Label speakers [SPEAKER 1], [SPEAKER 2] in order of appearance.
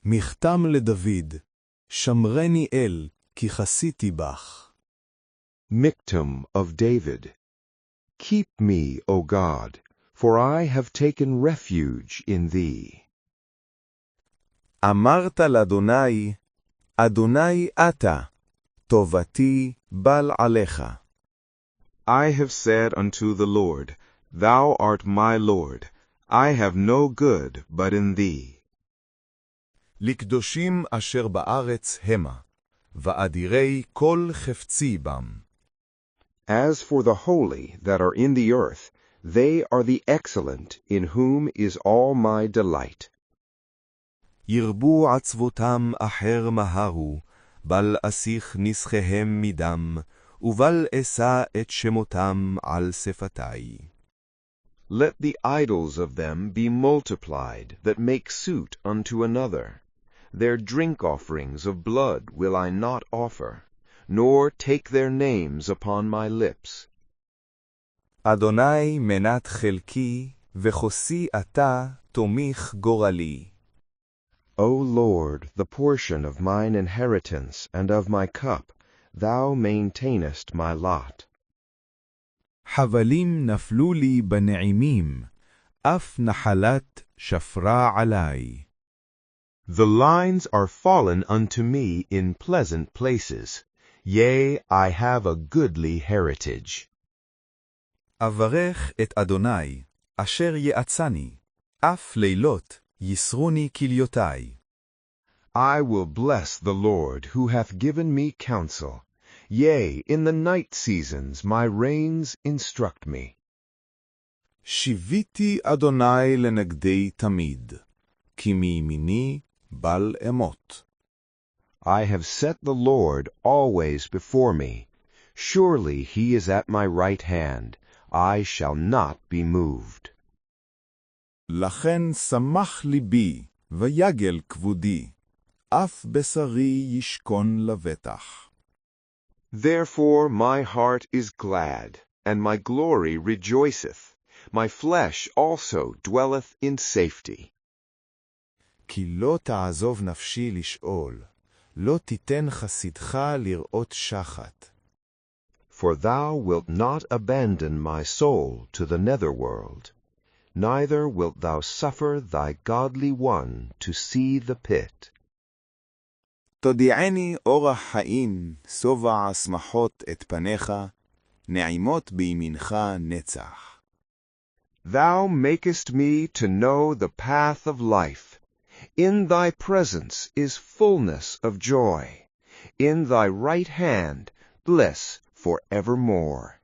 [SPEAKER 1] מיכתם לדוד, שמרני אל, כי חסיתי בך.
[SPEAKER 2] Michtam of David. Keep me, O God, for I have taken refuge in thee.
[SPEAKER 1] אמרת לאדוני, אדוני אתה, טובתי בל עליך.
[SPEAKER 3] I have said unto the Lord, Thou art my Lord, I have no good but in thee.
[SPEAKER 1] לקדושים אשר בארץ המה, ואדירי כל חפצי בם.
[SPEAKER 2] As for the holy that are in the earth, they are the excellent, in whom is all my delight.
[SPEAKER 1] ירבו עצבותם אחר מהרו, בל אסיך נסחיהם מדם, ובל אשא את שמותם על שפתי.
[SPEAKER 2] Let the idols of them be multiplied, that make suit unto another. Their drink offerings of blood will I not offer, nor take their names upon my lips.
[SPEAKER 1] אדוני מנת חלקי, וחוסי אתה תומיך גורלי.
[SPEAKER 2] O Lord, the portion of mine inheritance and of my cup, thou maintainest my lot.
[SPEAKER 1] חבלים נפלו לי בנעימים, אף נחלת שפרה עלי.
[SPEAKER 2] The lines are fallen unto me in pleasant places. Yea, I have a goodly heritage.
[SPEAKER 1] אברך את אדוני, אשר יעצני, אף לילות יסרוני כליותי.
[SPEAKER 2] I will bless the Lord who hath given me counsel. Yea, in the night seasons my reins instruct me.
[SPEAKER 1] שיביתי אדוני לנגדי תמיד, כי מימיני בל אמות.
[SPEAKER 2] I have set the Lord always before me. Surely he is at my right hand. I shall not be moved.
[SPEAKER 1] לכן שמח ליבי, ויגל כבודי, אף בשרי ישכון לבטח.
[SPEAKER 2] Therefore my heart is glad, and my glory rejoiceth. My flesh also dwelleth in safety.
[SPEAKER 1] כי לא תעזוב נפשי לשאול, לא תיתן חסידך לראות שחת.
[SPEAKER 2] For thou wilt not abandon my soul to the netherworld, neither wilt thou suffer thy godly one to see the pit.
[SPEAKER 1] תודיעני אורח חיים, שובע שמחות את פניך, נעימות בימינך נצח.
[SPEAKER 2] Thou makest me to know the path of life. In thy presence is fullness of joy. In thy right hand bliss forevermore.